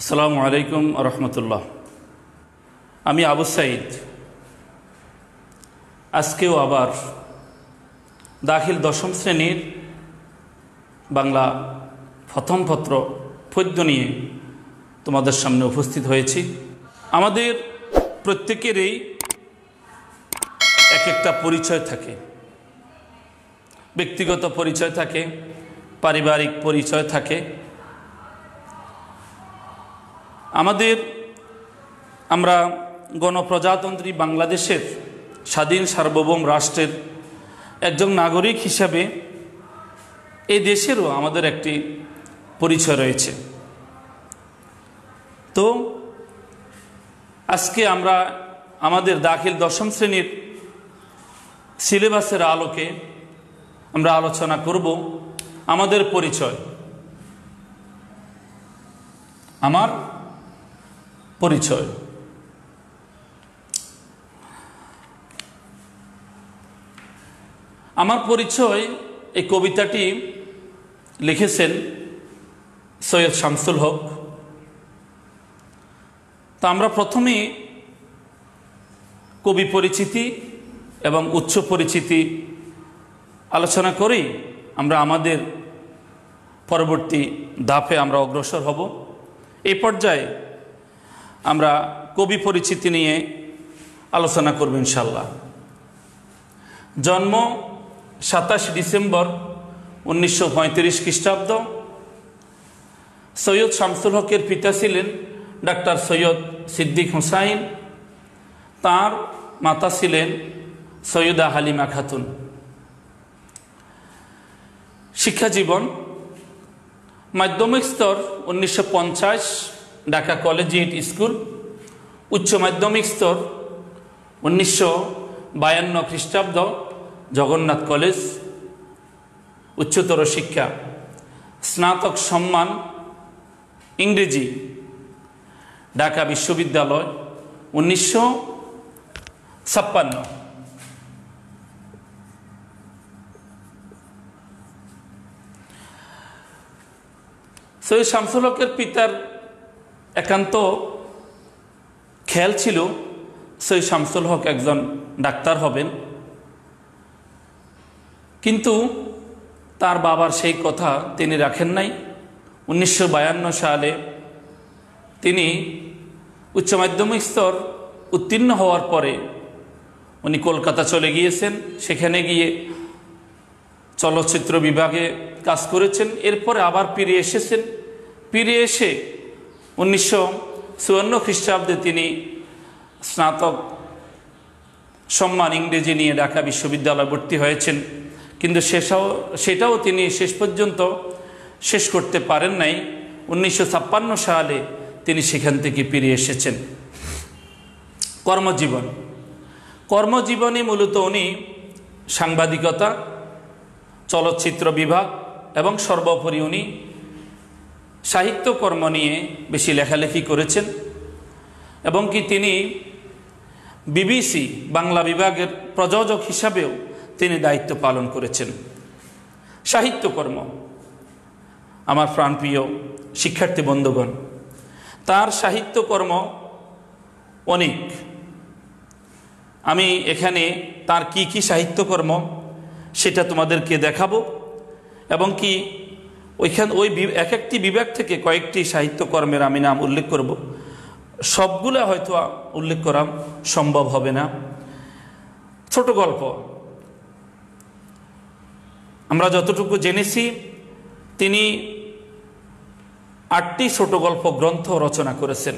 আসসালামু আলাইকুম রহমতুল্লাহ। আমি আবু সাইদ। আজকেও আবার দাখিল দশম শ্রেণীর বাংলা প্রথম পত্র পদ্য নিয়ে তোমাদের সামনে উপস্থিত হয়েছি। আমাদের প্রত্যেকেরই এক একটা পরিচয় থাকে, ব্যক্তিগত পরিচয় থাকে, পারিবারিক পরিচয় থাকে। আমরা গণপ্রজাতন্ত্রী বাংলাদেশের স্বাধীন সার্বভৌম রাষ্ট্রের একজন নাগরিক হিসাবে এই দেশেরও আমাদের একটি পরিচয় রয়েছে। তো আজকে আমরা আমাদের দাখিল দশম শ্রেণীর সিলেবাসের আলোকে আমরা আলোচনা করব আমাদের পরিচয়। আমার পরিচয়। আমার পরিচয় এই কবিতাটি লিখেছেন সৈয়দ শামসুল হক। তা আমরা প্রথমে কবি পরিচিতি এবং উচ্চ পরিচিতি আলোচনা করেই আমরা আমাদের পরবর্তী ধাপে আমরা অগ্রসর হব। এই পর্যায়ে আমরা কবি পরিচিতি নিয়ে আলোচনা করব ইনশাল্লাহ। জন্ম 27 ডিসেম্বর 1935 খ্রিস্টাব্দ। সৈয়দ শামসুল হকের পিতা ছিলেন ডাক্তার সৈয়দ সিদ্দিক হুসাইন, তার মাতা ছিলেন সৈয়দা হালিমা খাতুন। শিক্ষাজীবন মাধ্যমিক স্তর 1950 ঢাকা কলেজিয়েট স্কুল, উচ্চ মাধ্যমিক স্তর 1952 খ্রিস্টাব্দ জগন্নাথ কলেজ, উচ্চতর শিক্ষা স্নাতক সম্মান ইংরেজি ঢাকা বিশ্ববিদ্যালয় 1956। সৈয়দ শামসুল হকের পিতার একান্ত খেয়াল ছিল সৈয়দ শামসুল হক একজন ডাক্তার হবেন, কিন্তু তার বাবার সেই কথা তিনি রাখেন নাই। 1952 সালে তিনি উচ্চ মাধ্যমিক স্তর উত্তীর্ণ হওয়ার পরে উনি কলকাতা চলে গিয়েছেন। সেখানে গিয়ে চলচ্চিত্র বিভাগে কাজ করেছেন। এরপরে আবার ফিরে এসেছেন। ফিরে এসে 1954 খ্রিস্টাব্দে তিনি স্নাতক সম্মান ইংরেজি নিয়ে ঢাকা বিশ্ববিদ্যালয়ে ভর্তি হয়েছেন, কিন্তু সেটাও তিনি শেষ পর্যন্ত শেষ করতে পারেন নাই। 1956 সালে তিনি সেখান থেকে ফিরে এসেছেন। কর্মজীবনে মূলত উনি সাংবাদিকতা, চলচ্চিত্র বিভাগ এবং সর্বোপরি উনি সাহিত্যকর্ম নিয়ে বেশি লেখালেখি করেছেন এবং কি তিনি বিবিসি বাংলা বিভাগের প্রযোজক হিসাবেও তিনি দায়িত্ব পালন করেছেন। সাহিত্যকর্ম আমার প্রাণপ্রিয় শিক্ষার্থী বন্ধুগণ, তার সাহিত্যকর্ম অনেক। আমি এখানে তার কি কি সাহিত্যকর্ম সেটা তোমাদেরকে দেখাবো এবং কি ওই এক একটি বিভাগ থেকে কয়েকটি সাহিত্যকর্মের আমি নাম উল্লেখ করব। সবগুলো হয়তো উল্লেখ করা সম্ভব হবে না। ছোট গল্প আমরা যতটুকু জেনেছি, তিনি 8টি ছোট গল্প গ্রন্থ রচনা করেছেন।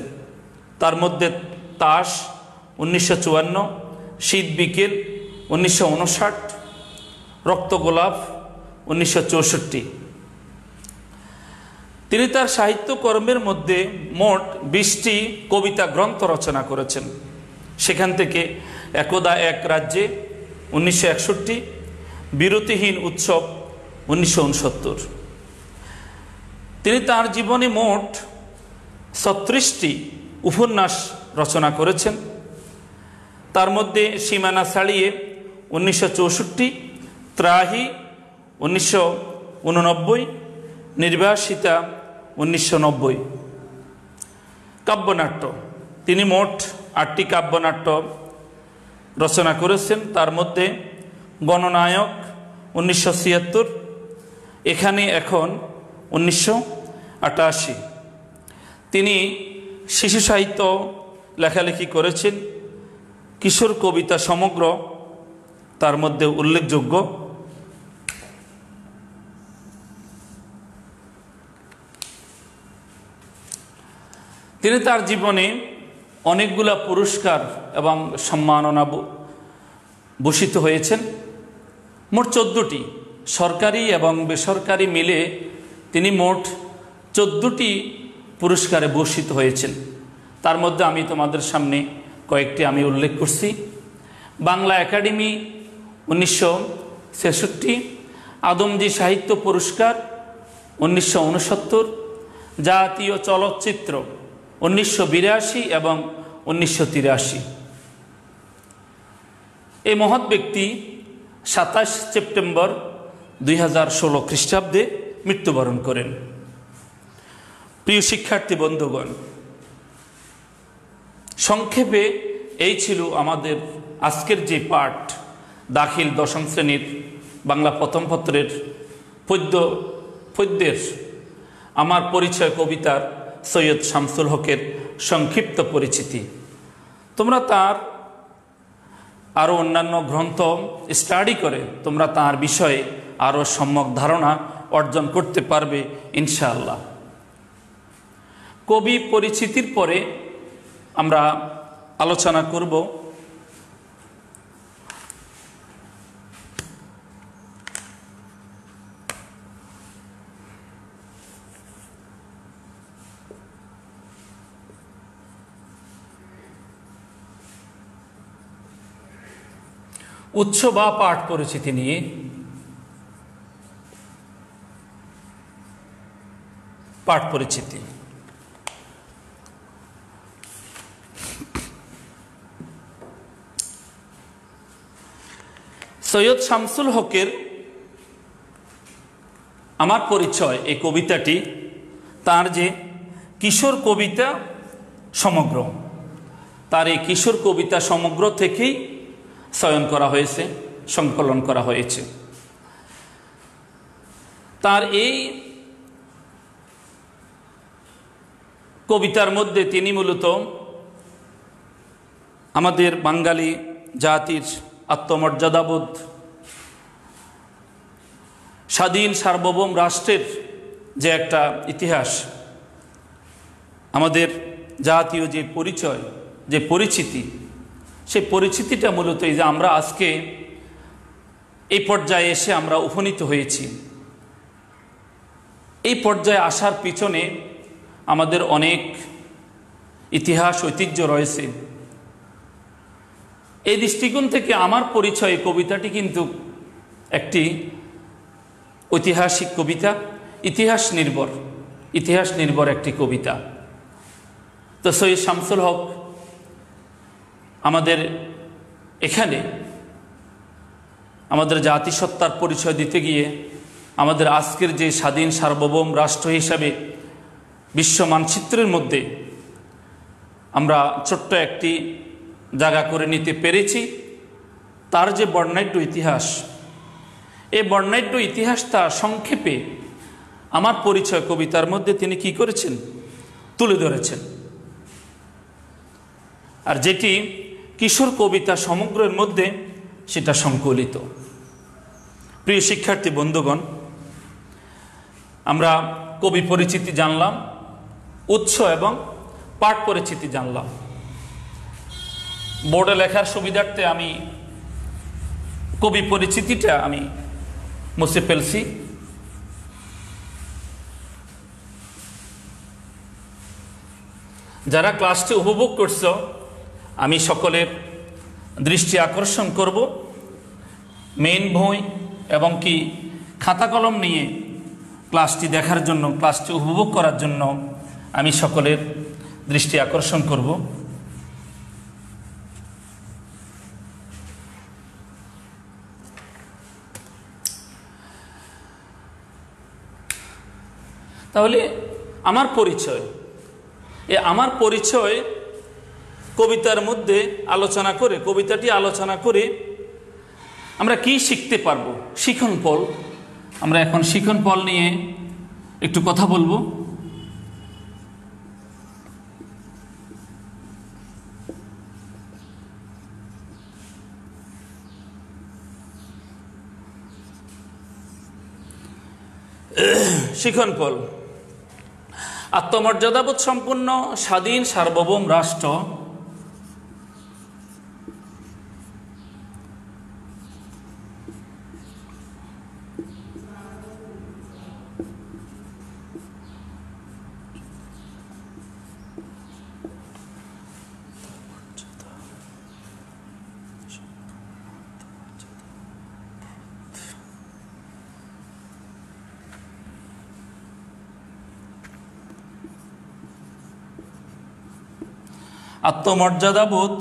তার মধ্যে তাস 1954, শীত বিকেল 1959, রক্ত গোলাপ 1964। তিনি তার সাহিত্যকর্মের মধ্যে মোট 20টি কবিতা গ্রন্থ রচনা করেছেন। সেখান থেকে একদা এক রাজ্যে 1961, বিরতিহীন উৎসব 1969। তিনি তার জীবনে মোট 36টি উপন্যাস রচনা করেছেন। তার মধ্যে সীমানা ছাড়িয়ে 1964, ত্রাহি 1989, নির্বাসিতা 1990। কাব্যনাট্য, তিনি মোট 8টি কাব্যনাট্য রচনা করেছেন। তার মধ্যে গণনায়ক 1976, এখানে এখন 1988। তিনি শিশু সাহিত্য লেখালেখি করেছেন। কিশোর কবিতা সমগ্র তার মধ্যে উল্লেখযোগ্য। তিনি তার জীবনে অনেকগুলা পুরস্কার এবং সম্মাননা ভূষিত হয়েছেন। মোট 14টি, সরকারি এবং বেসরকারি মিলে তিনি মোট 14টি পুরস্কারে ভূষিত হয়েছেন। তার মধ্যে আমি তোমাদের সামনে কয়েকটি আমি উল্লেখ করছি। বাংলা একাডেমি 1966, আদমজী সাহিত্য পুরস্কার 1969, জাতীয় চলচ্চিত্র 1982 এবং 1983। এই মহৎ ব্যক্তি 27 সেপ্টেম্বর 2016 খ্রিস্টাব্দে মৃত্যুবরণ করেন। প্রিয় শিক্ষার্থী বন্ধুগণ, সংক্ষেপে এই ছিল আমাদের আজকের যে পাঠ, দাখিল 10ম শ্রেণীর বাংলা প্রথম পত্রের পদ্যের আমার পরিচয় কবিতার সৈয়দ শামসুল হকের সংক্ষিপ্ত পরিচিতি। তোমরা তার আরও অন্যান্য গ্রন্থ স্টাডি করে তোমরা তার বিষয়ে আরও সম্যক ধারণা অর্জন করতে পারবে ইনশাআল্লাহ। কবি পরিচিতির পরে আমরা আলোচনা করব উৎস বা পাঠ পরিচিতি নিয়ে। পাঠ পরিচিতি। সৈয়দ শামসুল হকের আমার পরিচয় এই কবিতাটি তার যে কিশোর কবিতা সমগ্র, তার এই কিশোর কবিতা সমগ্র থেকেই চয়ন করা হয়েছে, সংকলন করা হয়েছে। তার এই কবিতার মধ্যে তিনি মূলত আমাদের বাঙালি জাতির আত্মমর্যাদাবোধ, স্বাধীন সার্বভৌম রাষ্ট্রের যে একটা ইতিহাস, আমাদের জাতীয় যে পরিচয়, যে পরিচিতি, সেই পরিচিতিটা মূলত এই যে আমরা আজকে এই পর্যায়ে এসে আমরা উপনীত হয়েছি। এই পর্যায়ে আসার পিছনে আমাদের অনেক ইতিহাস ঐতিহ্য রয়েছে। এই দৃষ্টিকোণ থেকে আমার পরিচয় কবিতাটি কিন্তু একটি ঐতিহাসিক কবিতা, ইতিহাস নির্ভর একটি কবিতা। তো সৈয়দ শামসুল হক আমাদের এখানে আমাদের জাতিসত্তার পরিচয় দিতে গিয়ে আমাদের আজকের যে স্বাধীন সার্বভৌম রাষ্ট্র হিসাবে বিশ্ব মানচিত্রের মধ্যে আমরা ছোট্ট একটি জায়গা করে নিতে পেরেছি। তার যে বর্ণাঢ্য ইতিহাস, এই বর্ণাঢ্য ইতিহাসটা সংক্ষেপে আমার পরিচয় কবিতার মধ্যে তিনি কি করেছেন, তুলে ধরেছেন। আর যেটি কিশোর কবিতা সমগ্রের মধ্যে সেটা সংকলিত। প্রিয় শিক্ষার্থী বন্ধুগণ, আমরা কবি পরিচিতি জানলাম, উৎস এবং পাঠ পরিচিতি জানলাম। বোর্ডে লেখার সুবিধার্থে আমি কবি পরিচিতিটা আমি মুছে ফেলছি। যারা ক্লাসটি উপভোগ করছো, আমি সকলের দৃষ্টি আকর্ষণ করব মেইন বই এবং কি খাতা কলম নিয়ে ক্লাসটি দেখার জন্য, ক্লাসটি উপভোগ করার জন্য আমি সকলের দৃষ্টি আকর্ষণ করব। তাহলে আমার পরিচয়, আমার পরিচয় কবিতার মধ্যে আলোচনা করে, কবিতাটি আলোচনা করে আমরা কি শিখতে পারবো, শিখনফল। আমরা এখন শিখনফল নিয়ে একটু কথা বলবো। শিখনফল: আত্মমর্যাদাবোধ সম্পন্ন স্বাধীন সার্বভৌম রাষ্ট্র আত্মমর্যাদাবোধ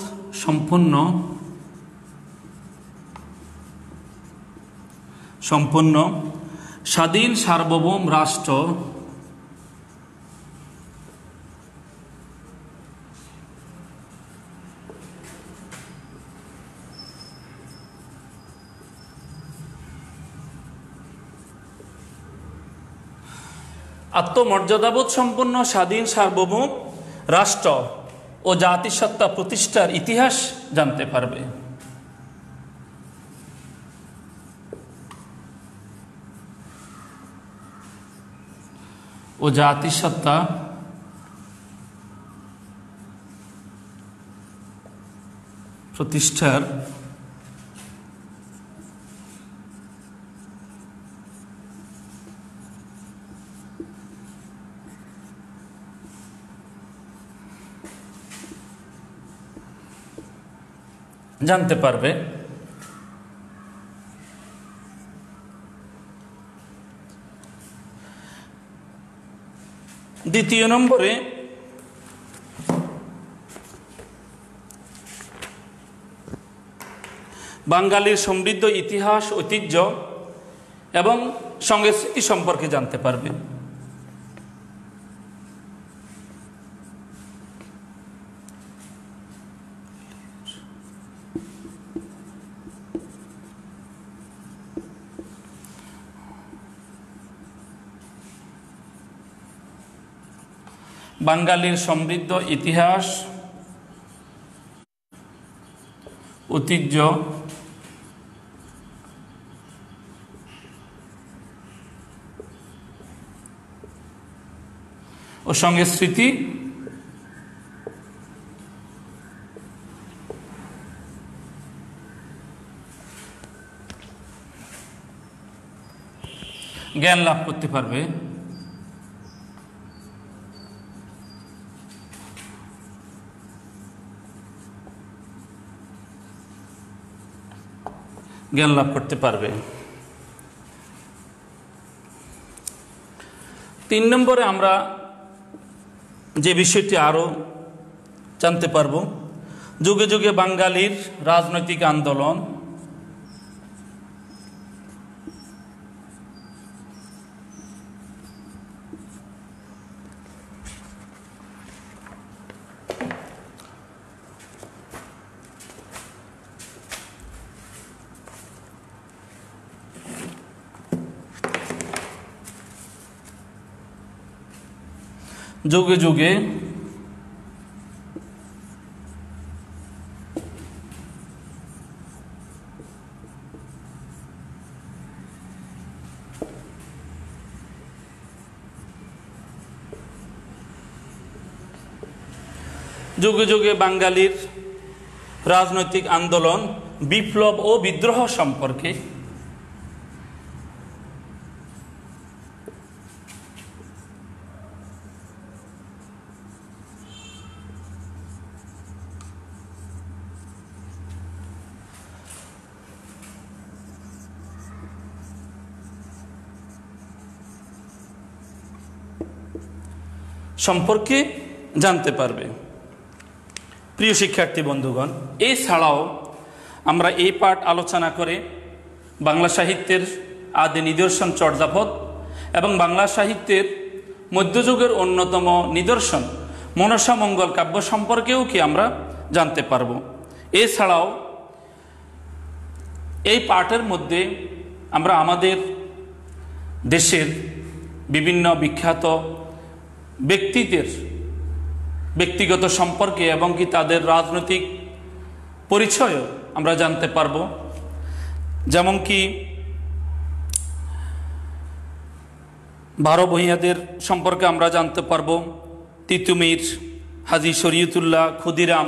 সম্পন্ন স্বাধীন সার্বভৌম রাষ্ট্র আত্মমর্যাদাবোধ সম্পন্ন স্বাধীন সার্বভৌম রাষ্ট্র ও জাতিসত্তা প্রতিষ্ঠার ইতিহাস জানতে পারবে। ও জাতিসত্তা প্রতিষ্ঠার জানতে পারবে। দ্বিতীয় নম্বরে বাঙালির সমৃদ্ধ ইতিহাস, ঐতিহ্য এবং সংস্কৃতি সম্পর্কে জানতে পারবে। বাঙালির সমৃদ্ধ ইতিহাস, ঐতিহ্য ও সংস্কৃতি জ্ঞান লাভ করতে পারবে। জ্ঞান লাভ করতে পারবে। 3 নম্বরে আমরা যে বিষয়টি আরো জানতে পারব, যুগে যুগে বাঙালির রাজনৈতিক আন্দোলন যুগে যুগে যুগে যুগে বাঙালির রাজনৈতিক আন্দোলন, বিপ্লব ও বিদ্রোহ সম্পর্কে জানতে পারবে। প্রিয় শিক্ষার্থী বন্ধুগণ, এছাড়াও আমরা এই পাঠ আলোচনা করে বাংলা সাহিত্যের আদি নিদর্শন চর্যাপদ এবং বাংলা সাহিত্যের মধ্যযুগের অন্যতম নিদর্শন মনসা মঙ্গল কাব্য সম্পর্কেও কি আমরা জানতে পারব। এছাড়াও এই পাঠের মধ্যে আমরা আমাদের দেশের বিভিন্ন বিখ্যাত ব্যক্তিদের ব্যক্তিগত সম্পর্কে এবং কি তাদের রাজনৈতিক পরিচয়ও আমরা জানতে পারব। যেমন কি বারো ভূঁইয়াদের সম্পর্কে আমরা জানতে পারব, তিতুমির, হাজী শরীয়তুল্লাহ, ক্ষুদিরাম,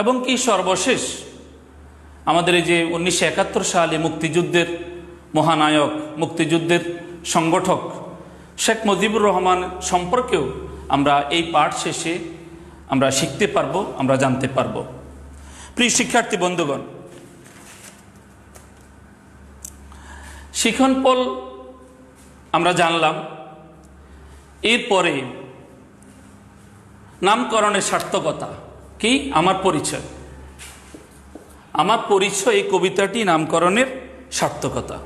এবং কি সর্বশেষ আমাদের এই যে 1971 সালে মুক্তিযুদ্ধের মহানায়ক, মুক্তিযুদ্ধের সংগঠক শেখ মুজিবুর রহমান সম্পর্কেও আমরা এই পাঠ শেষে আমরা শিখতে পারব, আমরা জানতে পারব। প্রিয় শিক্ষার্থী বন্ধুগণ, শিক্ষণফল আমরা জানলাম। এরপরে নামকরণের সার্থকতা কি? আমার পরিচয়। আমার পরিচয় এই কবিতাটি নামকরণের সার্থকতা।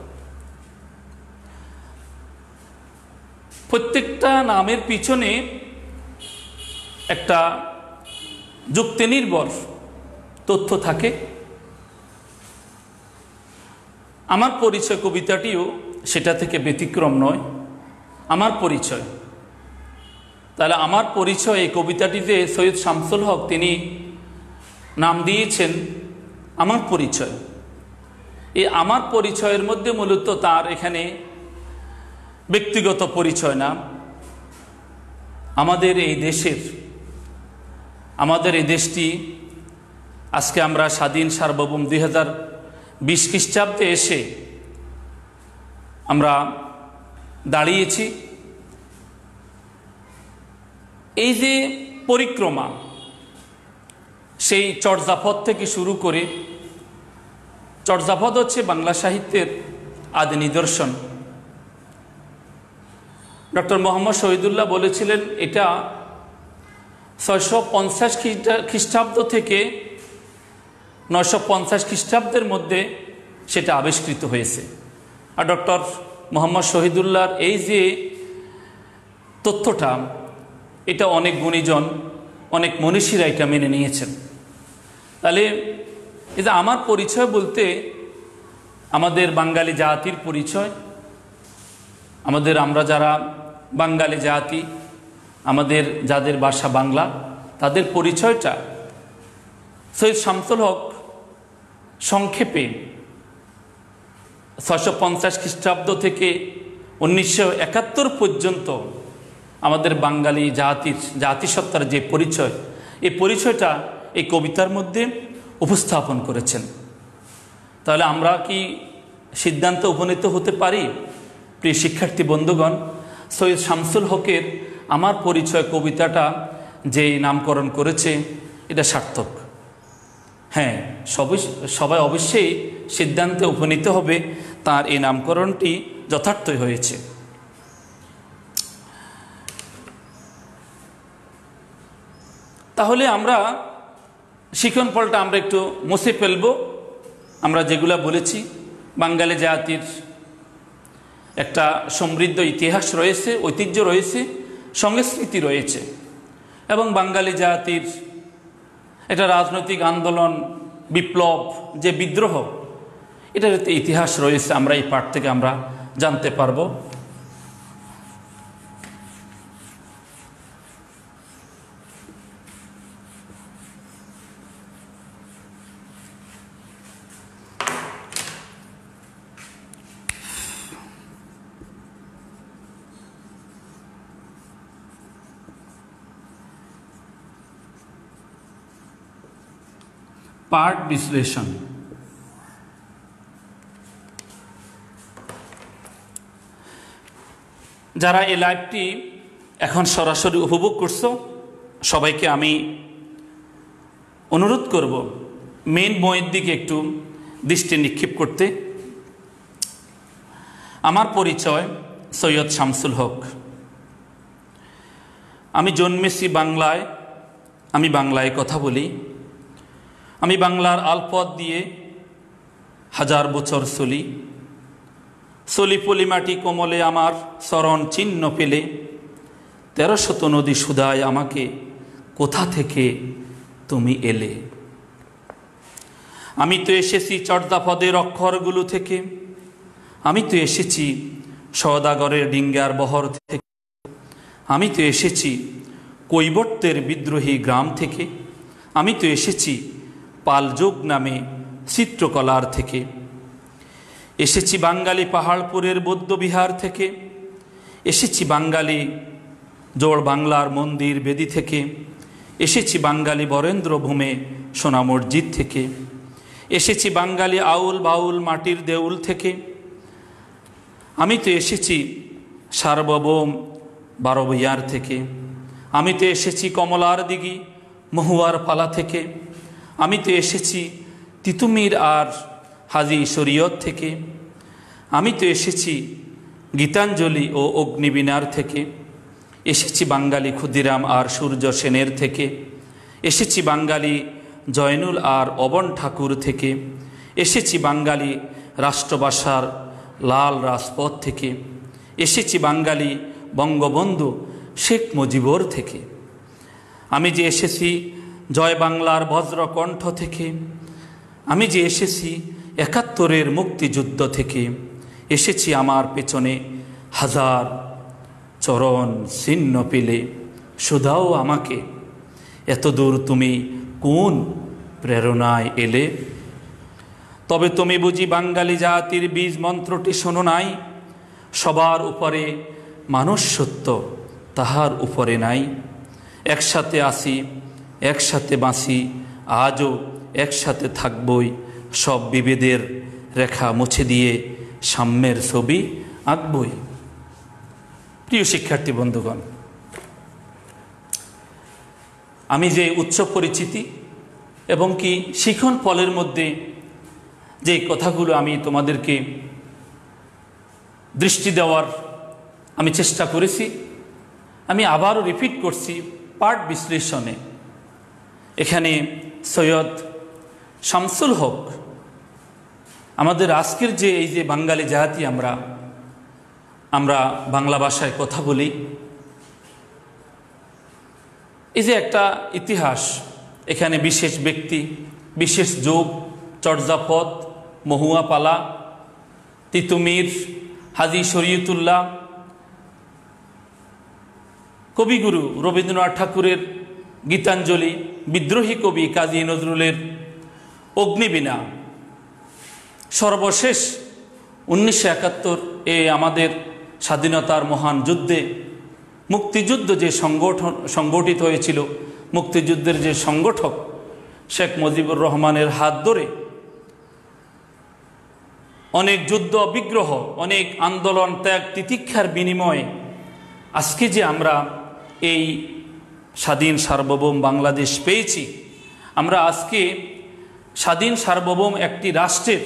প্রত্যেকটা নামের পিছনে একটা যুক্তিনির্ভর তথ্য থাকে। আমার পরিচয় কবিতাটিও সেটা থেকে ব্যতিক্রম নয়। আমার পরিচয়, তাহলে আমার পরিচয় এই কবিতাটিতে সৈয়দ শামসুল হক তিনি নাম দিয়েছেন আমার পরিচয়। এই আমার পরিচয়ের মধ্যে মূলত তার এখানে ব্যক্তিগত পরিচয় না, আমাদের এই দেশের, আমাদের এই দেশটি আজকে আমরা স্বাধীন সার্বভৌম 2020 খ্রিস্টাব্দে এসে আমরা দাঁড়িয়েছি। এই যে পরিক্রমা, সেই চটজাফত থেকে শুরু করে, চটজাফত হচ্ছে বাংলা সাহিত্যের আদি নিদর্শন। ডক্টর মোহাম্মদ শহীদুল্লাহ বলেছিলেন এটা 650 খ্রিস্টাব্দ থেকে 950 খ্রিস্টাব্দের মধ্যে সেটা আবিষ্কৃত হয়েছে। আর ডক্টর মোহাম্মদ শহীদুল্লাহর এই যে তথ্যটা, এটা অনেক গুণীজন, অনেক মনীষীরা এটা মেনে নিয়েছেন। তাহলে এই যে আমার পরিচয় বলতে আমাদের বাঙালি জাতির পরিচয়, আমাদের আমরা যারা বাঙালি জাতি, আমাদের যাদের ভাষা বাংলা, তাদের পরিচয়টা সৈয়দ শামসুল হক সংক্ষেপে 650 খ্রিস্টাব্দ থেকে 1971 পর্যন্ত আমাদের বাঙালি জাতির, জাতিসত্তার যে পরিচয়, এই পরিচয়টা এই কবিতার মধ্যে উপস্থাপন করেছেন। তাহলে আমরা কি সিদ্ধান্ত উপনীত হতে পারি, প্রিয় শিক্ষার্থী বন্ধুগণ, সৈয়দ শামসুল হকের আমার পরিচয় কবিতাটা যে নামকরণ করেছে এটা সার্থক? হ্যাঁ, সবাই অবশ্যই সিদ্ধান্তে উপনীত হবে তার এই নামকরণটি যথার্থই হয়েছে। তাহলে আমরা শিক্ষণফলটা আমরা একটু মুছে ফেলব। আমরা যেগুলা বলেছি, বাঙালি জাতির একটা সমৃদ্ধ ইতিহাস রয়েছে, ঐতিহ্য রয়েছে, সংস্কৃতি রয়েছে, এবং বাঙালি জাতির একটা রাজনৈতিক আন্দোলন, বিপ্লব, যে বিদ্রোহ, এটার একটা ইতিহাস রয়েছে। আমরা এই পাঠ থেকে আমরা জানতে পারবো। পাঠ বিশ্লেষণ। যারা এই লাইভটি এখন সরাসরি উপভোগ করছো, সবাইকে আমি অনুরোধ করব মেন বইয়ের দিকে একটু দৃষ্টি নিক্ষেপ করতে। আমার পরিচয় সৈয়দ শামসুল হক। আমি জন্মেছি বাংলায়, আমি বাংলায় কথা বলি। আমি বাংলার আলপথ দিয়ে হাজার বছর চলি, চলি পলিমাটি কোমলে আমার চরণ চিহ্ন পেলে, 1300 নদী সুধায় আমাকে কোথা থেকে তুমি এলে। আমি তো এসেছি চর্যাপদের অক্ষরগুলো থেকে, আমি তো এসেছি সওদাগরের ডিঙ্গার বহর থেকে, আমি তো এসেছি কৈবর্তের বিদ্রোহী গ্রাম থেকে, আমি তো এসেছি পালযোগ নামে চিত্রকলার থেকে, এসেছি বাঙালি পাহাড়পুরের বৌদ্ধবিহার থেকে, এসেছি বাঙালি জোড় বাংলার মন্দির বেদি থেকে, এসেছি বাঙালি বরেন্দ্র ভূমে সোনা মসজিদ থেকে, এসেছি বাঙালি আউল বাউল মাটির দেউল থেকে, আমি তো এসেছি সার্বভৌম বারোবিহার থেকে, আমি তো এসেছি কমলার দিঘি মহুয়ার পালা থেকে, আমি তো এসেছি তিতুমির আর হাজি শরীয়ত থেকে, আমি তো এসেছি গীতাঞ্জলি ও অগ্নিবীণার থেকে, এসেছি বাঙালি ক্ষুদিরাম আর সূর্য সেনের থেকে, এসেছি বাঙালি জয়নুল আর অবন ঠাকুর থেকে, এসেছি বাঙালি রাষ্ট্রভাষার লাল রাজপথ থেকে, এসেছি বাঙালি বঙ্গবন্ধু শেখ মুজিবর থেকে, আমি যে এসেছি জয় বাংলার বজ্রকণ্ঠ থেকে, আমি যে এসেছি ৭১-এর মুক্তিযুদ্ধ থেকে, এসেছি আমার পেছনে হাজার চরণ চিহ্ন পেলে, শুধাও আমাকে এত দূর তুমি কোন প্রেরণায় এলে। তবে তুমি বুঝি বাঙালি জাতির বীজ মন্ত্রটি শোনো নাই, সবার উপরে মানুষ সত্য তাহার উপরে নাই, একসাথে আসি একসাথে বাঁচি আজও একসাথে থাকবই, সব বিভেদের রেখা মুছে দিয়ে সাম্যের ছবি আঁকবই। প্রিয় শিক্ষার্থী বন্ধুগণ, আমি যে উচ্চ পরিচিতি এবং কি শিখন ফলের মধ্যে যে কথাগুলো আমি তোমাদেরকে দৃষ্টি দেওয়ার আমি চেষ্টা করেছি, আমি আবারও রিপিট করছি পাঠ বিশ্লেষণে। এখানে সৈয়দ শামসুল হক আমাদের আজকের যে এই যে বাঙালি জাতি আমরা বাংলা ভাষায় কথা বলি, এই যে একটা ইতিহাস, এখানে বিশেষ ব্যক্তি, বিশেষ যুগ, চর্যাপদ, মহুয়া পালা, তিতুমির, হাজি শরীয়তুল্লাহ, কবিগুরু রবীন্দ্রনাথ ঠাকুরের গীতাঞ্জলি, বিদ্রোহী কবি কাজী নজরুলের অগ্নিবীণা, সর্বশেষ 1971 আমাদের স্বাধীনতার মহান যুদ্ধে মুক্তিযুদ্ধ যে সংগঠিত হয়েছিল, মুক্তিযুদ্ধের যে সংগঠক শেখ মুজিবুর রহমানের হাত ধরে অনেক যুদ্ধ বিগ্রহ, অনেক আন্দোলন ত্যাগ তিতিক্ষার বিনিময়ে আজকে যে আমরা এই স্বাধীন সার্বভৌম বাংলাদেশ পেয়েছি, আমরা আজকে স্বাধীন সার্বভৌম একটি রাষ্ট্রের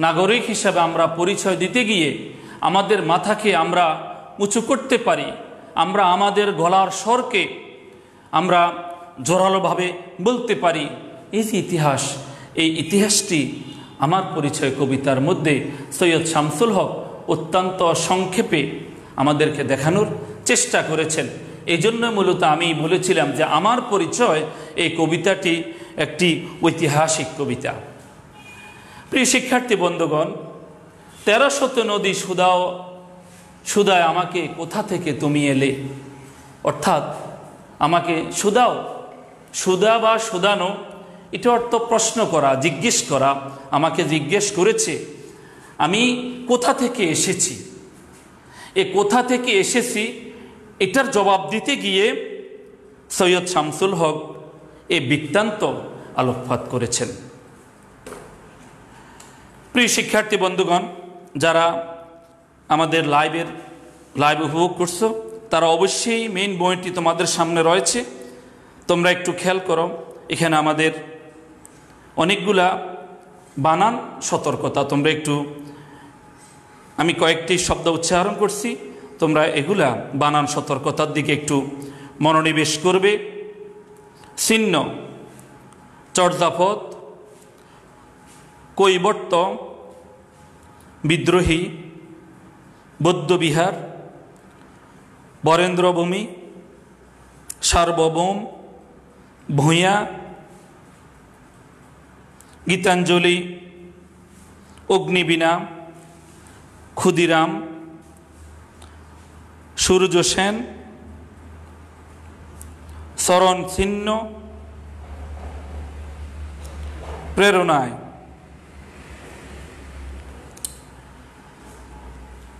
নাগরিক হিসাবে আমরা পরিচয় দিতে গিয়ে আমাদের মাথাকে আমরা উঁচু করতে পারি, আমরা আমাদের গলার স্বরকে আমরা জোরালোভাবে বলতে পারি। এই যে ইতিহাস, এই ইতিহাসটি আমার পরিচয় কবিতার মধ্যে সৈয়দ শামসুল হক অত্যন্ত সংক্ষেপে আমাদেরকে দেখানোর চেষ্টা করেছেন। এই জন্য মূলত আমি বলেছিলাম যে আমার পরিচয় এই কবিতাটি একটি ঐতিহাসিক কবিতা। প্রিয় শিক্ষার্থী বন্ধুগণ, 13শত নদী শুধায় আমাকে কোথা থেকে তুমি এলে, অর্থাৎ আমাকে শুধাও, শুধা বা শুধানো এটা অর্থ প্রশ্ন করা, জিজ্ঞেস করা। আমাকে জিজ্ঞেস করেছে আমি কোথা থেকে এসেছি, এ কোথা থেকে এসেছি এটার জবাব দিতে গিয়ে সৈয়দ শামসুল হক এ বৃত্তান্ত আলোকপাত করেছেন। প্রিয় শিক্ষার্থী বন্ধুগণ, যারা আমাদের লাইভ উপভোগ করছো তারা অবশ্যই মেইন বইটি তোমাদের সামনে রয়েছে, তোমরা একটু খেয়াল করো। এখানে আমাদের অনেকগুলা বানান সতর্কতা, তোমরা একটু, আমি কয়েকটি শব্দ উচ্চারণ করছি, তোমরা এগুলা বানান সতর্কতার দিকে একটু মনোনিবেশ করবে। চিহ্ন, চর্যাপদ, কৈবর্ত, বিদ্রোহী, বৌদ্ধবিহার, বরেন্দ্রভূমি, সার্বভৌম, ভূঁইয়া, গীতাঞ্জলি, অগ্নিবীণা, ক্ষুদিরাম, সূর্য সেন, শরণ ছিন্ন, প্রেরণায়।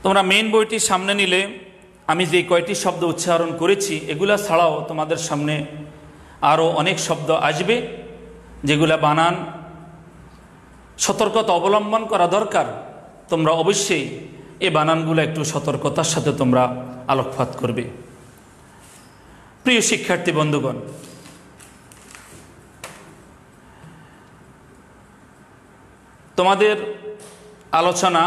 তোমরা মেইন বইটি সামনে নিলে আমি যে কয়টি শব্দ উচ্চারণ করেছি এগুলা ছাড়াও তোমাদের সামনে আরও অনেক শব্দ আসবে, যেগুলা বানান সতর্কতা অবলম্বন করা দরকার। তোমরা অবশ্যই এই বানানগুলো একটু সতর্কতার সাথে তোমরা আলোকপাত করবে। প্রিয় শিক্ষার্থী বন্ধুগণ, তোমাদের আলোচনা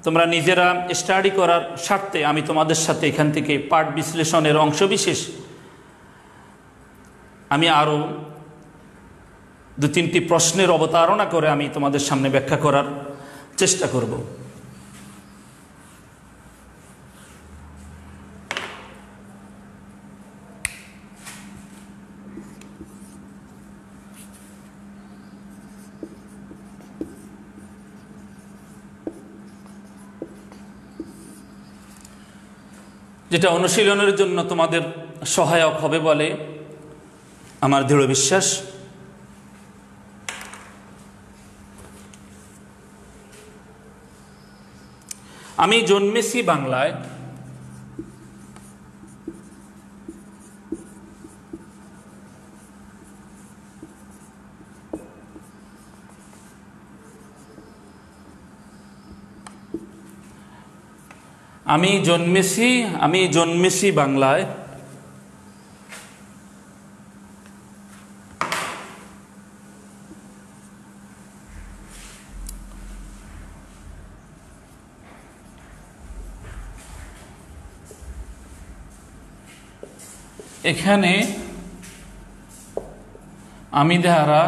তোমরা নিজেরা স্টাডি করার স্বার্থে আমি তোমাদের সাথে এখান থেকে পাঠ বিশ্লেষণের অংশবিশেষ আমি আরও 2-3টি প্রশ্নের অবতারণা করে আমি তোমাদের সামনে ব্যাখ্যা করার চেষ্টা করব। যেটা অনুশীলনের জন্য তোমাদের সহায়ক হবে বলে আমার দৃঢ় বিশ্বাস। আমি জন্মেছি বাংলায়, আমি জন্মেছি বাংলায়, এখানে আমি দ্বারা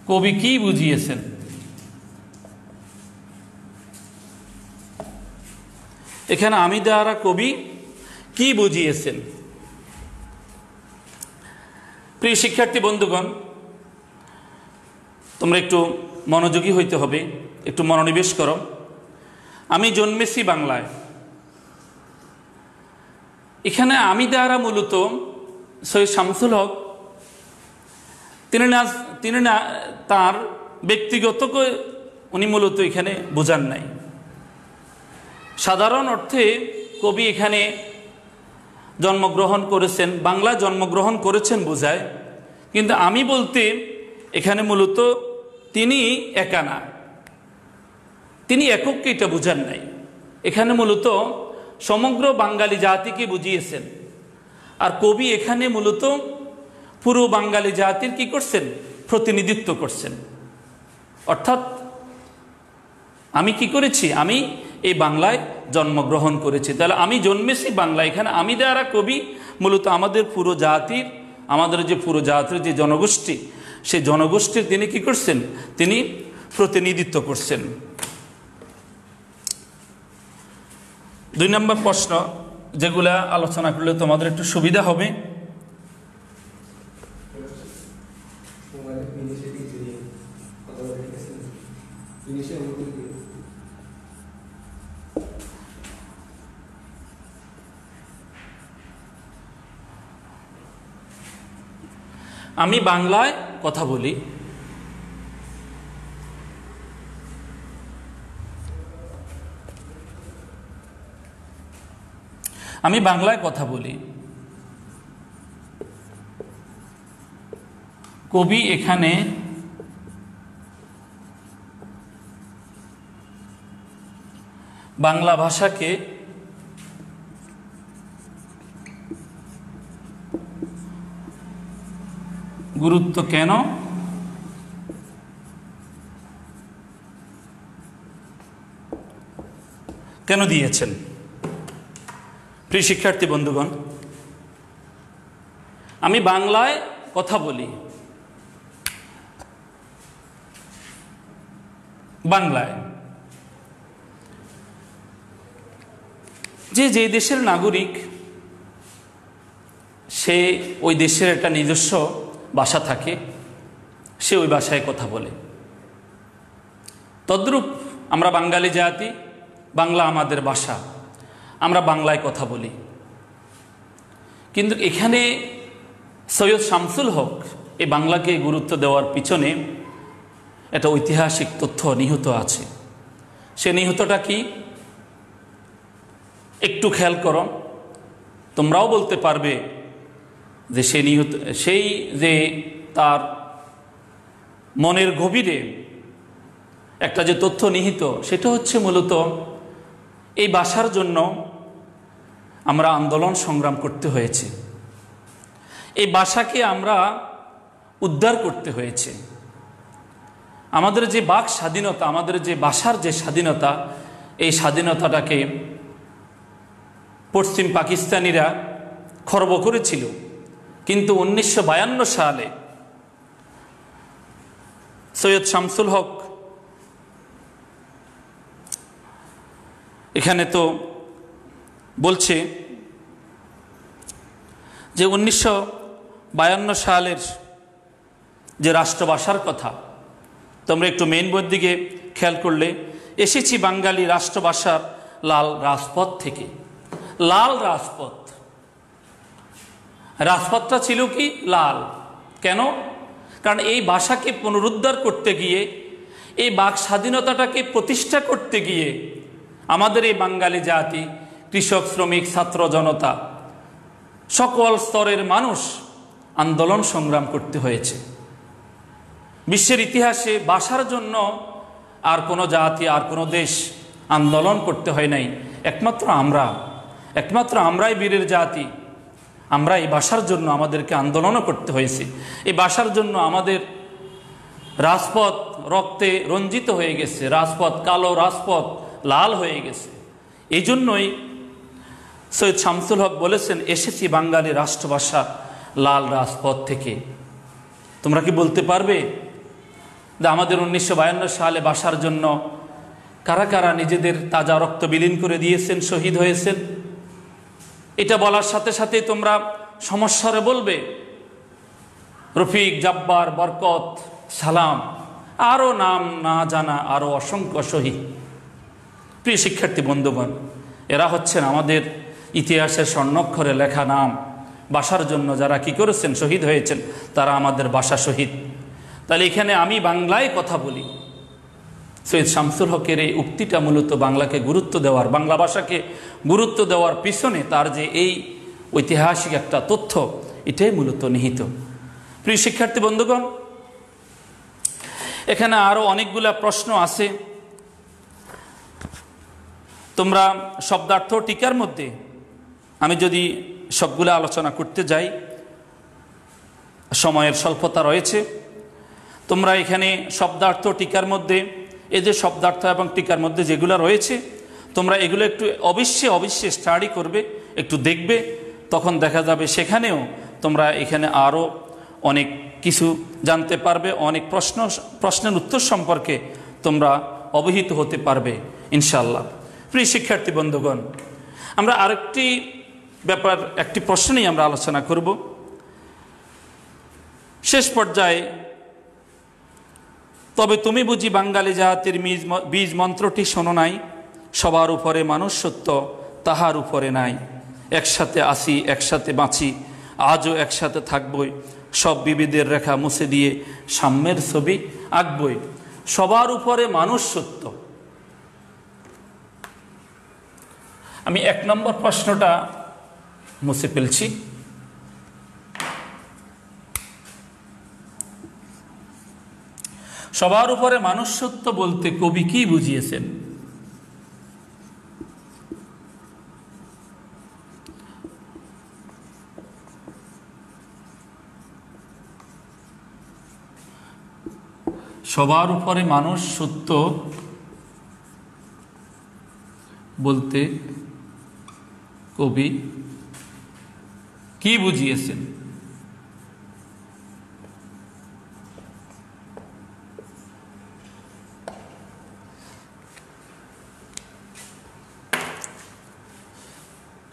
কবি কি বুঝিয়েছেন? এখানে আমি দ্বারা কবি কি বুঝিয়েছেন? প্রিয় শিক্ষার্থী বন্ধুগণ, তোমরা একটু মনোযোগী হইতে হবে, একটু মনোনিবেশ করো। আমি জন্মেছি বাংলায়, এখানে আমি দ্বারা মূলত সৈয়দ শামসুল হক তিনি না তার ব্যক্তিগতকে উনি মূলত এখানে বোঝান নাই। সাধারণ অর্থে কবি এখানে জন্মগ্রহণ করেছেন, বাংলা জন্মগ্রহণ করেছেন বোঝায়, কিন্তু আমি বলতে এখানে মূলত তিনি একা না, তিনি এককে এটা বোঝান নাই। এখানে মূলত সমগ্র বাঙালি জাতিকে বুঝিয়েছেন। আর কবি এখানে মূলত পুরো বাঙালি জাতির কি করছেন? প্রতিনিধিত্ব করছেন। অর্থাৎ আমি কি করেছি? আমি এই বাংলায় জন্মগ্রহণ করেছি। তাহলে আমি জন্মেছি বাংলায়, এখানে আমি দ্বারা কবি মূলত আমাদের পুরো জাতির, আমাদের যে পুরো জাতির যে জনগোষ্ঠী, সেই জনগোষ্ঠীর তিনি কি করছেন? তিনি প্রতিনিধিত্ব করছেন। 2 নম্বর প্রশ্ন, যেগুলা আলোচনা করলে তোমাদের একটু সুবিধা হবে। আমি বাংলায় কথা বলি, আমি বাংলায় কথা বলি। কবি এখানে বাংলা ভাষাকে গুরুত্ব কেন দিয়েছেন? প্রিয় শিক্ষার্থী বন্ধুগণ, আমি বাংলায় কথা বলি, বাংলায় যে দেশের নাগরিক সে ওই দেশের একটা নিজস্ব ভাষা থাকে, সে ওই ভাষায় কথা বলে। তদ্রূপ আমরা বাঙালি জাতি, বাংলা আমাদের ভাষা, আমরা বাংলায় কথা বলি। কিন্তু এখানে সৈয়দ শামসুল হক এই বাংলাকে গুরুত্ব দেওয়ার পিছনে একটা ঐতিহাসিক তথ্য নিহিত আছে। সে নিহিতটা কি একটু খেয়াল করো, তোমরাও বলতে পারবে যে সেই যে তার মনের গভীরে একটা যে তথ্য নিহিত, সেটা হচ্ছে মূলত এই ভাষার জন্য আমরা আন্দোলন সংগ্রাম করতে হয়েছে, এই ভাষাকে আমরা উদ্ধার করতে হয়েছে। আমাদের যে বাক স্বাধীনতা, আমাদের যে ভাষার যে স্বাধীনতা, এই স্বাধীনতাটাকে পশ্চিম পাকিস্তানিরা খর্ব করেছিল। কিন্তু 1952 সালে সৈয়দ শামসুল হক এখানে তো বলছে যে 1952 সালের যে রাষ্ট্রভাষার কথা, তোমরা একটু মেইন বোর্ড দিকে খেয়াল করলে, এসেছি বাঙালি রাষ্ট্রভাষার লাল রাজপথ থেকে। লাল রাজপথ, রাজপথটা ছিল কি লাল? কেন? কারণ এই ভাষাকে পুনরুদ্ধার করতে গিয়ে, এই বাক স্বাধীনতাটাকে প্রতিষ্ঠা করতে গিয়ে আমাদের এই বাঙালি জাতি, কৃষক, শ্রমিক, ছাত্র জনতা, সকল স্তরের মানুষ আন্দোলন সংগ্রাম করতে হয়েছে। বিশ্বের ইতিহাসে ভাষার জন্য আর কোনো জাতি, আর কোনো দেশ আন্দোলন করতে হয় নাই, একমাত্র আমরাই বীরের জাতি। আমরা এই ভাষার জন্য আমাদেরকে আন্দোলনও করতে হয়েছে। এই ভাষার জন্য আমাদের রাজপথ রক্তে রঞ্জিত হয়ে গেছে, রাজপথ কালো, রাজপথ লাল হয়ে গেছে। এই জন্যই সৈয়দ শামসুল হক বলেছেন, এসেছি বাঙালি রাষ্ট্রভাষা লাল রাজপথ থেকে। তোমরা কি বলতে পারবে যে আমাদের 1952 সালে ভাষার জন্য কারা কারা নিজেদের তাজা রক্ত বিলীন করে দিয়েছেন, শহীদ হয়েছেন? এটা বলার সাথে সাথে তোমরা সমস্যারে বলবে রফিক, জব্বার, বরকত, সালাম, আরও নাম না জানা আরও অসংখ্য শহীদ। প্রিয় শিক্ষার্থী বন্ধুগণ, এরা হচ্ছেন আমাদের ইতিহাসের স্বর্ণাক্ষরে লেখা নাম। ভাষার জন্য যারা কি করেছেন, শহীদ হয়েছেন, তারা আমাদের ভাষা শহীদ। তাহলে এখানে আমি বাংলায় কথা বলি। সৈয়দ শামসুল হকের এই উক্তিটা মূলত বাংলাকে গুরুত্ব দেওয়ার, বাংলা ভাষাকে গুরুত্ব দেওয়ার পিছনে তার যে এই ঐতিহাসিক একটা তথ্য, এটাই মূলত নিহিত। প্রিয় শিক্ষার্থী বন্ধুগণ, এখানে আরও অনেকগুলা প্রশ্ন আছে। তোমরা শব্দার্থ টিকার মধ্যে আমি যদি সবগুলো আলোচনা করতে যাই, সময়ের স্বল্পতা রয়েছে। তোমরা এখানে শব্দার্থ টিকার মধ্যে, এই যে শব্দার্থ এবং টিকার মধ্যে যেগুলো রয়েছে, তোমরা এগুলো একটু অবশ্যই স্টাডি করবে, একটু দেখবে। তখন দেখা যাবে সেখানেও তোমরা এখানে আরও অনেক কিছু জানতে পারবে, অনেক প্রশ্নের উত্তর সম্পর্কে তোমরা অবহিত হতে পারবে ইনশাআল্লাহ। প্রিয় শিক্ষার্থী বন্ধুগণ, আমরা আরেকটি ব্যাপার, একটি প্রশ্ন নিয়ে আমরা আলোচনা করব। শেষ পর্যায়ে, তবে তুমি বুঝি বাঙালি জাতির বীজ মন্ত্রটি শোনো নাই, সবার উপরে মানুষ সত্য, তাহার উপরে নাই। একসাথে আসি, একসাথে বাঁচি, আজও একসাথে থাকবই, সব বিবিধের রেখা মুছে দিয়ে সাম্যের ছবি আঁকবই। সবার উপরে মানুষ সত্য। আমি 1 নম্বর প্রশ্নটা মুছে ফেলছি। সবার উপরে মানুষ সত্য বলতে কবি কি বুঝিয়েছেন? সবার উপরে মানুষ সত্য বলতে কবি কি বুঝিয়েছেন?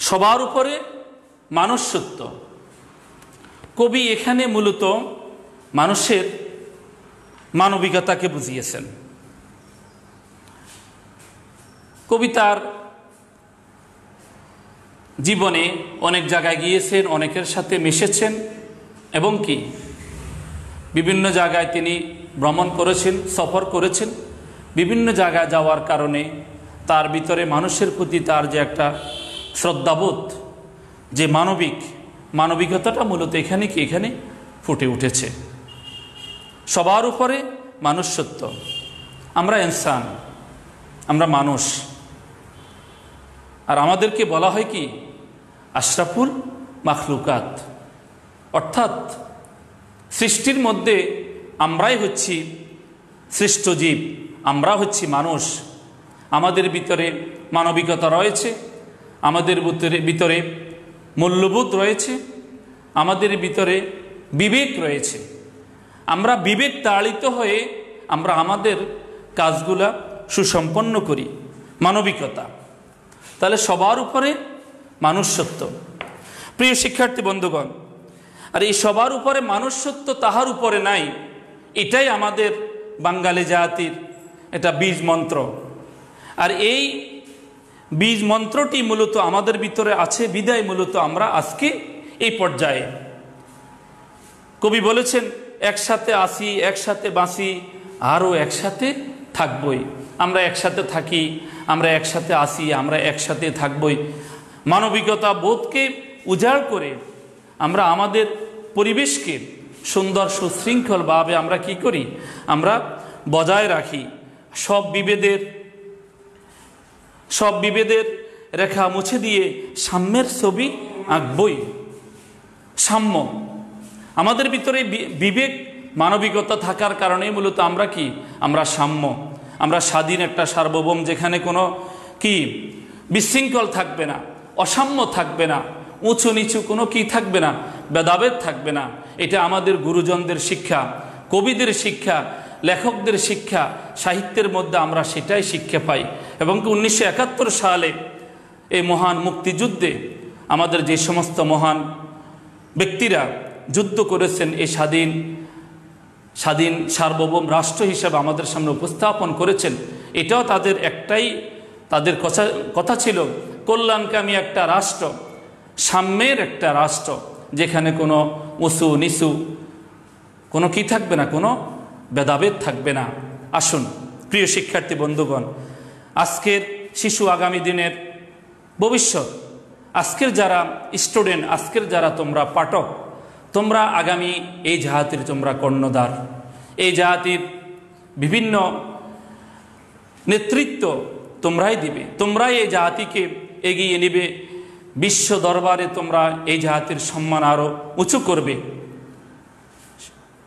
সবার উপরে মানুষ্যত্ব। কবি এখানে মূলত মানুষের মানবিকতাকে বুঝিয়েছেন। কবি তার জীবনে অনেক জায়গায় গিয়েছেন, অনেকের সাথে মিশেছেন এবং কি বিভিন্ন জায়গায় তিনি ভ্রমণ করেছেন, সফর করেছেন। বিভিন্ন জায়গায় যাওয়ার কারণে তার ভিতরে মানুষের প্রতি তার যে একটা শ্রদ্ধাবোধ, যে মানবিকতাটা মূলত এখানে ফুটে উঠেছে। সবার উপরে মানুষ্যত্ব। আমরা ইনসান, আমরা মানুষ, আর আমাদেরকে বলা হয় কি আশরাফুল মাখলুকাত, অর্থাৎ সৃষ্টির মধ্যে আমরাই হচ্ছি শ্রেষ্ঠ জীব, আমরা হচ্ছি মানুষ। আমাদের ভিতরে মানবিকতা রয়েছে, আমাদের ভিতরে মূল্যবোধ রয়েছে, আমাদের ভিতরে বিবেক রয়েছে। আমরা বিবেক তাড়িত হয়ে আমরা আমাদের কাজগুলা সুসম্পন্ন করি। মানবিকতা, তাহলে সবার উপরে মানুষ্যত্ব। প্রিয় শিক্ষার্থী বন্ধুগণ, আর এই সবার উপরে মানুষ্যত্ব তাহার উপরে নাই, এটাই আমাদের বাঙালি জাতির এটা বীজ মন্ত্র। আর এই বীজ মন্ত্রটি মূলত আমাদের ভিতরে আছে বিদায় মূলত আমরা আজকে এই পর্যায়ে। কবি বলেছেন একসাথে আসি, একসাথে বাঁচি, আরও একসাথে থাকবই। আমরা একসাথে থাকি, আমরা একসাথে আসি, আমরা একসাথে থাকবই। মানবিকতা বোধকে উজাড় করে আমরা আমাদের পরিবেশকে সুন্দর সুশৃঙ্খলভাবে আমরা কি করি, আমরা বজায় রাখি। সব বিভেদের রেখা মুছে দিয়ে সাম্যের ছবি আঁকবই। সাম্য, আমাদের ভিতরে বিবেক মানবিকতা থাকার কারণে মূলত আমরা কি, আমরা সাম্য, আমরা স্বাধীন একটা সার্বভৌম, যেখানে কোনো কি বিশৃঙ্খল থাকবে না, অসাম্য থাকবে না, উঁচু নিচু কোনো কি থাকবে না, ভেদাভেদ থাকবে না। এটা আমাদের গুরুজনদের শিক্ষা, কবিদের শিক্ষা, লেখকদের শিক্ষা, সাহিত্যের মধ্যে আমরা সেটাই শিক্ষা পাই। এবং 1971 সালে এই মহান মুক্তিযুদ্ধে আমাদের যে সমস্ত মহান ব্যক্তিরা যুদ্ধ করেছেন, এই স্বাধীন সার্বভৌম রাষ্ট্র হিসেবে আমাদের সামনে উপস্থাপন করেছেন, এটাও তাদের কথা ছিল কল্যাণকামী একটা রাষ্ট্র, সাম্যের একটা রাষ্ট্র, যেখানে কোনো উঁচু নিচু কোনো কি থাকবে না, কোনো ভেদাভেদ থাকবে না। আসুন প্রিয় শিক্ষার্থী বন্ধুগণ, আজকের শিশু আগামী দিনের ভবিষ্যৎ, আজকের যারা স্টুডেন্ট, আজকের যারা তোমরা পাঠক, তোমরা আগামী এই জাতির তোমরা কর্ণধার। এই জাতির বিভিন্ন নেতৃত্ব তোমরাই দিবে, তোমরাই এই জাতিকে এগিয়ে নিবে। বিশ্ব দরবারে তোমরা এই জাতির সম্মান আরও উঁচু করবে।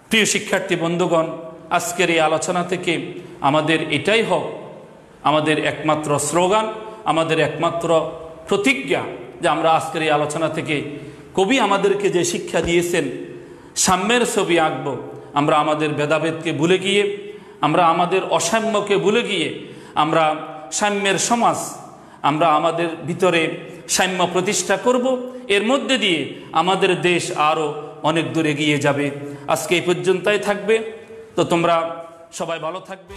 প্রিয় শিক্ষার্থী বন্ধুগণ, আজকের এই আলোচনা থেকে আমাদের এটাই হোক আমাদের একমাত্র স্লোগান, আমাদের একমাত্র প্রতিজ্ঞা, যে আমরা আজকের এই আলোচনা থেকে কবি আমাদেরকে যে শিক্ষা দিয়েছেন সাম্যের ছবি আঁকব। আমরা আমাদের ভেদাভেদকে ভুলে গিয়ে, আমরা আমাদের অসাম্যকে ভুলে গিয়ে আমরা সাম্যের সমাজ, আমরা আমাদের ভিতরে সাম্য প্রতিষ্ঠা করব। এর মধ্যে দিয়ে আমাদের দেশ আরও অনেক দূর এগিয়ে যাবে। আজকে এই পর্যন্তই থাকবে। তো তোমরা সবাই ভালো থাকবে।